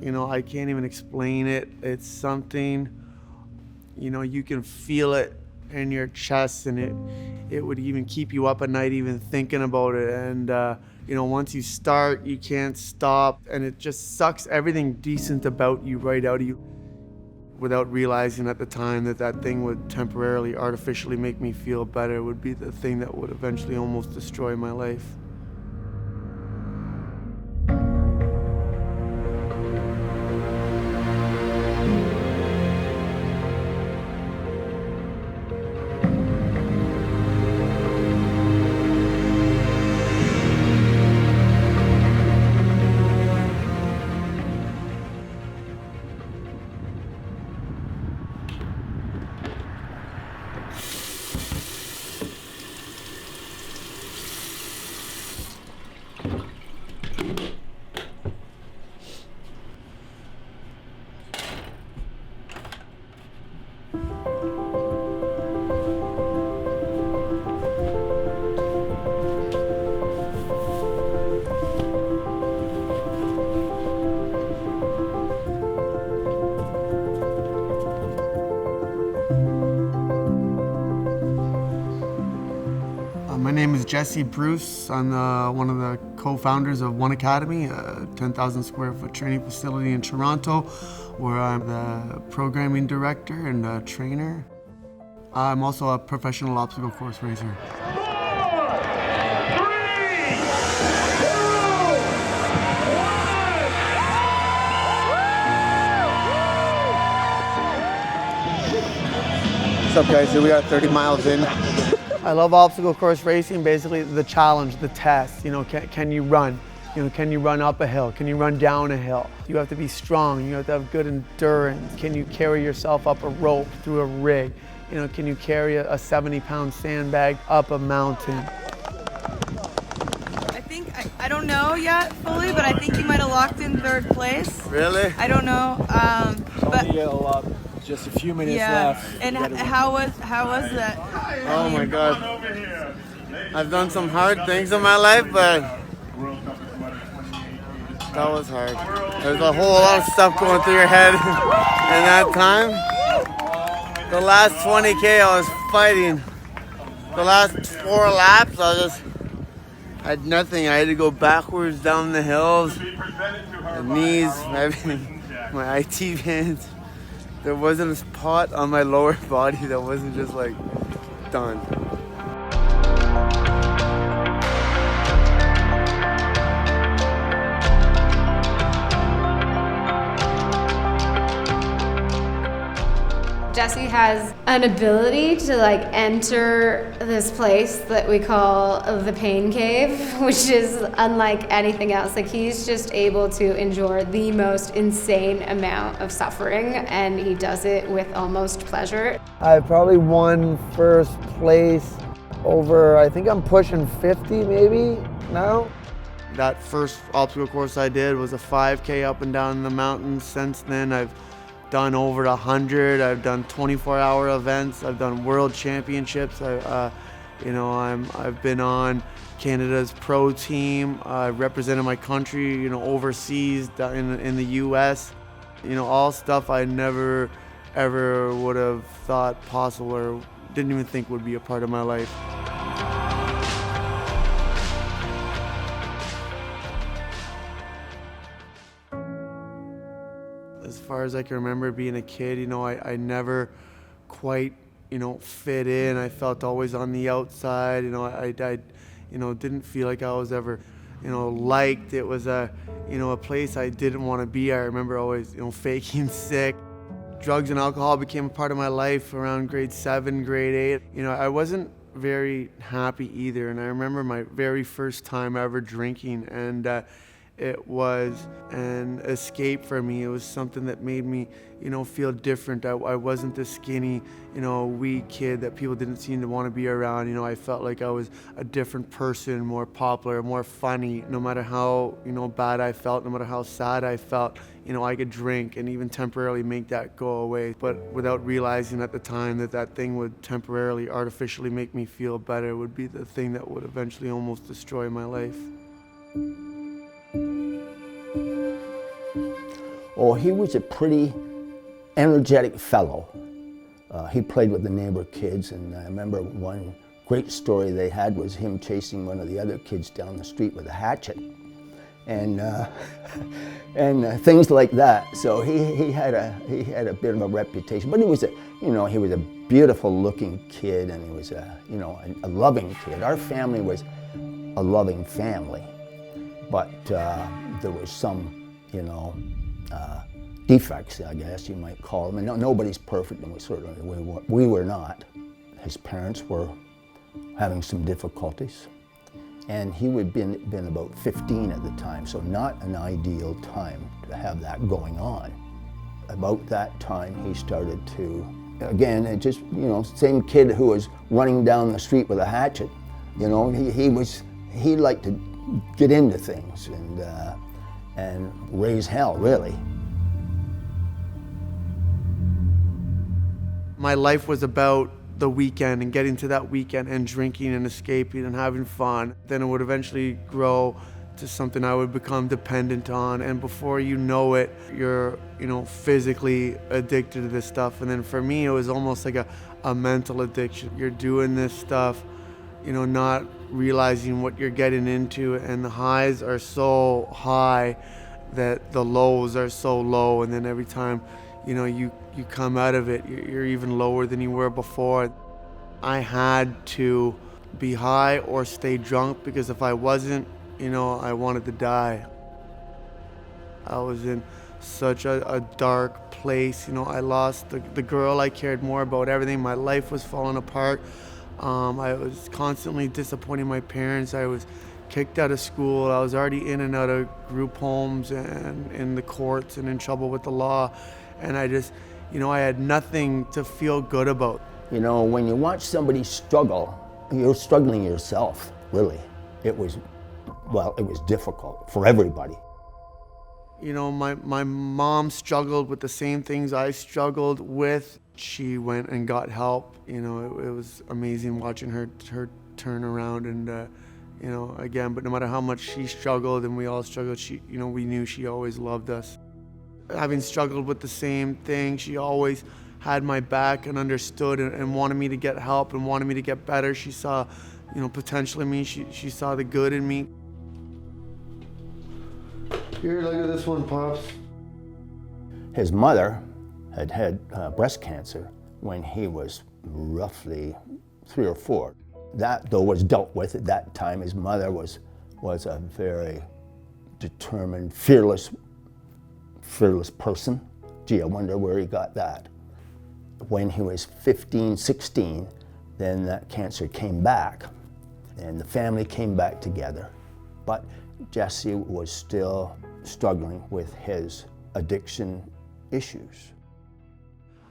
I can't even explain it. It's something, you can feel it in your chest, and it would even keep you up at night even thinking about it. And, once you start, you can't stop, and it just sucks everything decent about you right out of you without realizing at the time that that thing would temporarily, artificially make me feel better would be the thing that would eventually almost destroy my life. My name is Jesse Bruce. I'm one of the co-founders of One Academy, a 10,000 square foot training facility in Toronto, where I'm the programming director and a trainer. I'm also a professional obstacle course racer. What's up, guys? So we are 30 miles in. I love obstacle course racing, basically the challenge, the test. Can you run? Can you run up a hill? Can you run down a hill? You have to be strong. You have to have good endurance. Can you carry yourself up a rope through a rig? Can you carry a 70-pound sandbag up a mountain? I don't know yet fully, but I think you might have locked in third place. Really? I don't know, but just a few minutes left. And how was that? Oh my God. I've done some hard things in my life, but that was hard. There's a whole lot of stuff going through your head in that time. The last 20K I was fighting. The last 4 laps I had nothing. I had to go backwards down the hills. The knees, everything, my IT veins. There wasn't a spot on my lower body that wasn't just like done. Jesse has an ability to enter this place that we call the pain cave, which is unlike anything else. He's just able to endure the most insane amount of suffering, and he does it with almost pleasure. I probably won first place over, I think I'm pushing 50 maybe now. That first obstacle course I did was a 5K up and down the mountains. Since then I've done over 100. I've done 24-hour events. I've done world championships. I've been on Canada's pro team. I've represented my country, overseas in the U.S. All stuff I never ever would have thought possible or didn't even think would be a part of my life. As far as I can remember being a kid, I never quite, fit in. I felt always on the outside. I didn't feel like I was ever, liked. It was a place I didn't want to be. I remember always, faking sick. Drugs and alcohol became a part of my life around grade 7, grade 8. I wasn't very happy either. And I remember my very first time ever drinking, and it was an escape for me. It was something that made me, feel different. I wasn't the skinny, weak kid that people didn't seem to want to be around. I felt like I was a different person, more popular, more funny. No matter how, bad I felt, no matter how sad I felt, I could drink and even temporarily make that go away. But without realizing at the time that that thing would temporarily, artificially make me feel better would be the thing that would eventually almost destroy my life. Oh, he was a pretty energetic fellow. He played with the neighbor kids, and I remember one great story they had was him chasing one of the other kids down the street with a hatchet, and things like that. So he had a bit of a reputation, but he was a beautiful-looking kid, and he was a loving kid. Our family was a loving family, but there was some defects, I guess you might call them. And nobody's perfect, and we were not. His parents were having some difficulties, and he would have been about 15 at the time, so not an ideal time to have that going on. About that time, he started to, again, same kid who was running down the street with a hatchet. He liked to get into things and raise hell, really. My life was about the weekend and getting to that weekend and drinking and escaping and having fun. Then it would eventually grow to something I would become dependent on, and before you know it, you're physically addicted to this stuff. And then for me, it was almost like a mental addiction. You're doing this stuff, not realizing what you're getting into, and the highs are so high that the lows are so low, and then every time you come out of it, you're even lower than you were before. I had to be high or stay drunk, because if I wasn't, I wanted to die. I was in such a dark place. I lost the girl I cared more about, everything. My life was falling apart. I was constantly disappointing my parents. I was kicked out of school. I was already in and out of group homes and in the courts and in trouble with the law. And I just, I had nothing to feel good about. When you watch somebody struggle, you're struggling yourself, really. It was difficult for everybody. My mom struggled with the same things I struggled with. She went and got help. It was amazing watching her turn around and, again, but no matter how much she struggled and we all struggled, we knew she always loved us. Having struggled with the same thing, she always had my back and understood and wanted me to get help and wanted me to get better. She saw, potential in me. She saw the good in me. Here, look at this one, Pops. His mother had breast cancer when he was roughly 3 or 4. That, though, was dealt with at that time. His mother was a very determined, fearless person. Gee, I wonder where he got that. When he was 15, 16, then that cancer came back, and the family came back together. But Jesse was still struggling with his addiction issues.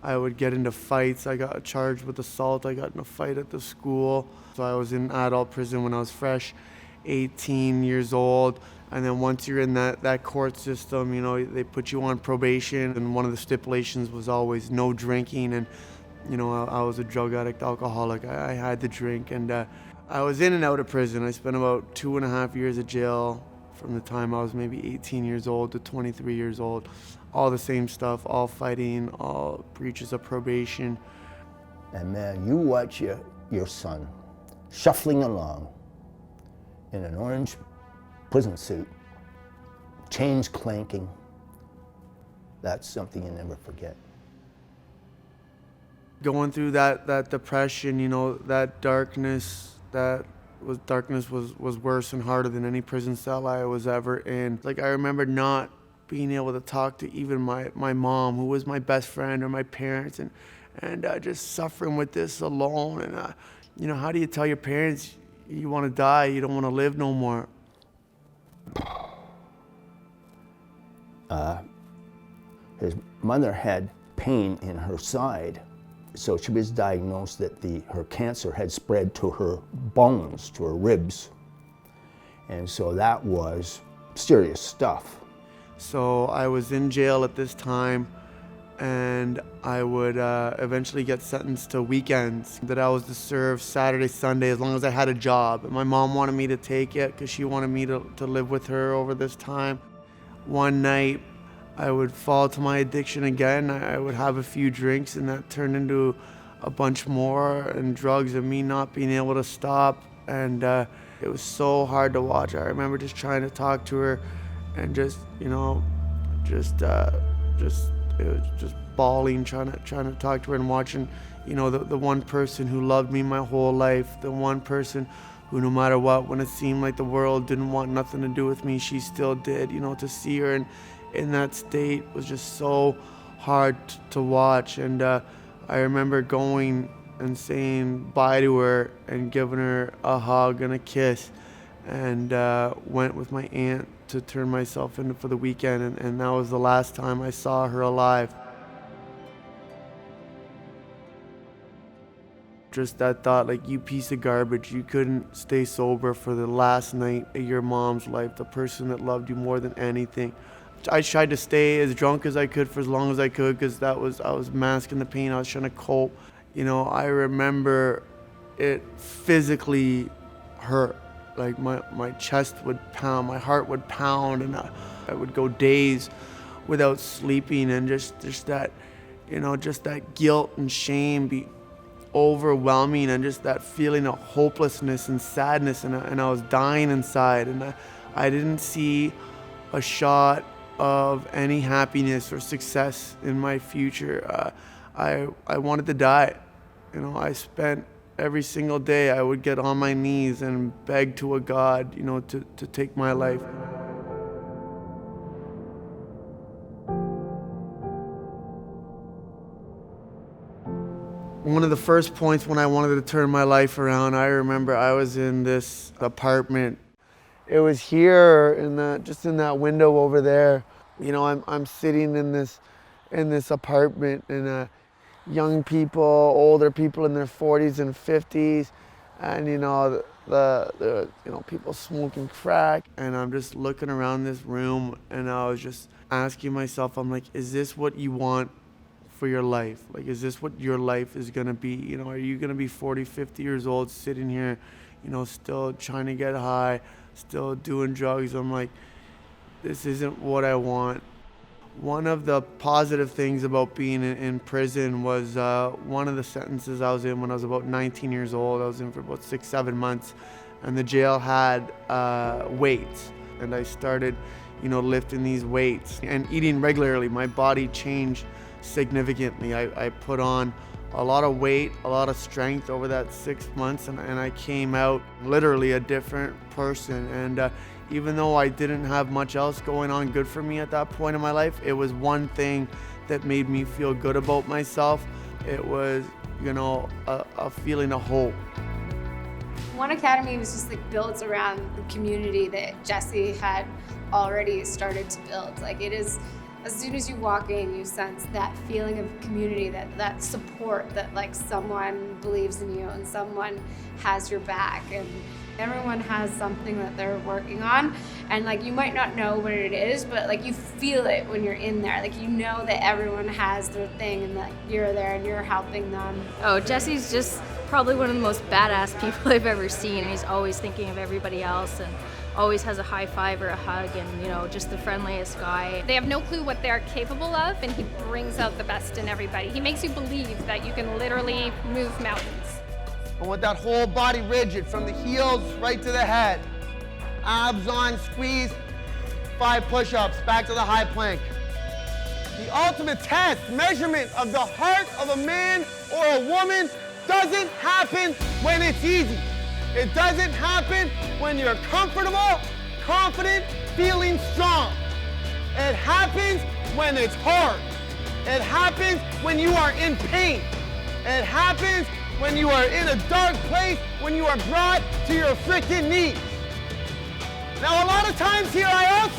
I would get into fights. I got charged with assault. I got in a fight at the school. So I was in adult prison when I was fresh, 18 years old. And then once you're in that court system, they put you on probation. And one of the stipulations was always no drinking. And, I was a drug addict, alcoholic. I had to drink. And I was in and out of prison. I spent about 2.5 years of jail from the time I was maybe 18 years old to 23 years old. All the same stuff, all fighting, all breaches of probation. And man, you watch your son shuffling along in an orange prison suit, chains clanking. That's something you never forget. Going through that depression, that darkness, was worse and harder than any prison cell I was ever in. Like, I remember not being able to talk to even my mom, who was my best friend, or my parents, and just suffering with this alone. And how do you tell your parents you want to die, you don't want to live no more? His mother had pain in her side, so she was diagnosed that her cancer had spread to her bones, to her ribs, and so that was serious stuff. So I was in jail at this time, and I would eventually get sentenced to weekends that I was to serve Saturday, Sunday, as long as I had a job. And my mom wanted me to take it because she wanted me to live with her over this time. One night, I would fall to my addiction again. I would have a few drinks, and that turned into a bunch more, and drugs, and me not being able to stop. And it was so hard to watch. I remember just trying to talk to her, and just it was just bawling, trying to talk to her, and watching, the one person who loved me my whole life, the one person who, no matter what, when it seemed like the world didn't want nothing to do with me, she still did. To see her in that state was just so hard to watch. And I remember going and saying bye to her and giving her a hug and a kiss, and went with my aunt to turn myself in for the weekend, and that was the last time I saw her alive. Just that thought, like, you piece of garbage, you couldn't stay sober for the last night of your mom's life, the person that loved you more than anything. I tried to stay as drunk as I could for as long as I could, because I was masking the pain, I was trying to cope. I remember it physically hurt. Like my chest would pound, my heart would pound, and I would go days without sleeping, and just that, just that guilt and shame be overwhelming, and just that feeling of hopelessness and sadness, and I was dying inside, and I didn't see a shot of any happiness or success in my future. I wanted to die. I spent every single day, I would get on my knees and beg to a God, to take my life. One of the first points when I wanted to turn my life around, I remember I was in this apartment. It was here just in that window over there. I'm sitting in this apartment, and young people, older people in their 40s and 50s, and the people smoking crack, and I'm just looking around this room, and I was just asking myself, I'm like, is this what you want for your life? Like, is this what your life is gonna be? Are you gonna be 40, 50 years old sitting here, still trying to get high, still doing drugs? I'm like, this isn't what I want. One of the positive things about being in prison was one of the sentences I was in when I was about 19 years old. I was in for about 6-7 months, and the jail had weights, and I started, lifting these weights and eating regularly. My body changed significantly. I put on a lot of weight, a lot of strength over that 6 months, and I came out literally a different person. And even though I didn't have much else going on good for me at that point in my life, it was one thing that made me feel good about myself. It was, a feeling of hope. One Academy was just built around the community that Jesse had already started to build. It is, as soon as you walk in, you sense that feeling of community, that support, that someone believes in you and someone has your back, and everyone has something that they're working on, and you might not know what it is, but you feel it when you're in there. You know that everyone has their thing, and that you're there and you're helping them. Oh, Jesse's just probably one of the most badass people I've ever seen. He's always thinking of everybody else, and always has a high five or a hug, and just the friendliest guy. They have no clue what they're capable of, and he brings out the best in everybody. He makes you believe that you can literally move mountains. I want that whole body rigid, from the heels right to the head. Abs on, squeeze, 5 push-ups, back to the high plank. The ultimate test, measurement of the heart of a man or a woman doesn't happen when it's easy. It doesn't happen when you're comfortable, confident, feeling strong. It happens when it's hard. It happens when you are in pain. It happens when you are in a dark place, when you are brought to your freaking knees. Now, a lot of times here, I ask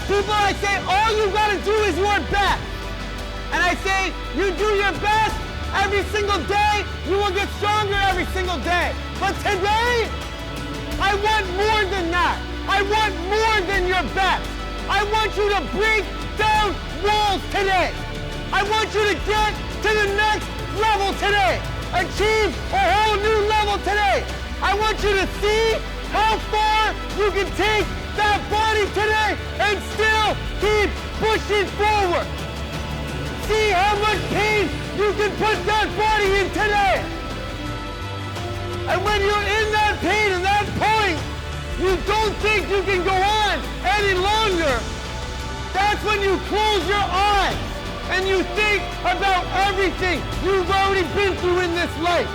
people, I say, all you gotta do is your best. And I say, you do your best every single day, you will get stronger every single day. But today, I want more than that. I want more than your best. I want you to break down walls today. I want you to get to the next level today. Achieve a whole new level today. I want you to see how far you can take that body today and still pushing forward. See how much pain you can put that body in today. And when you're in that pain and that point, you don't think you can go on any longer. That's when you close your eyes and you think about everything you've already been through in this life.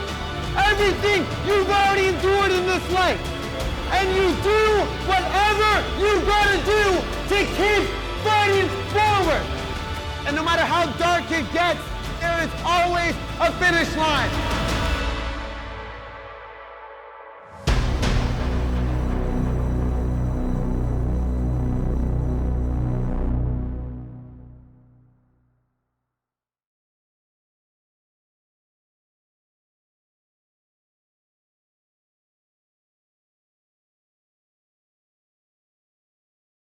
Everything you've already endured in this life. And you do whatever you've got to do to keep fighting forward. And no matter how dark it gets, there is always a finish line.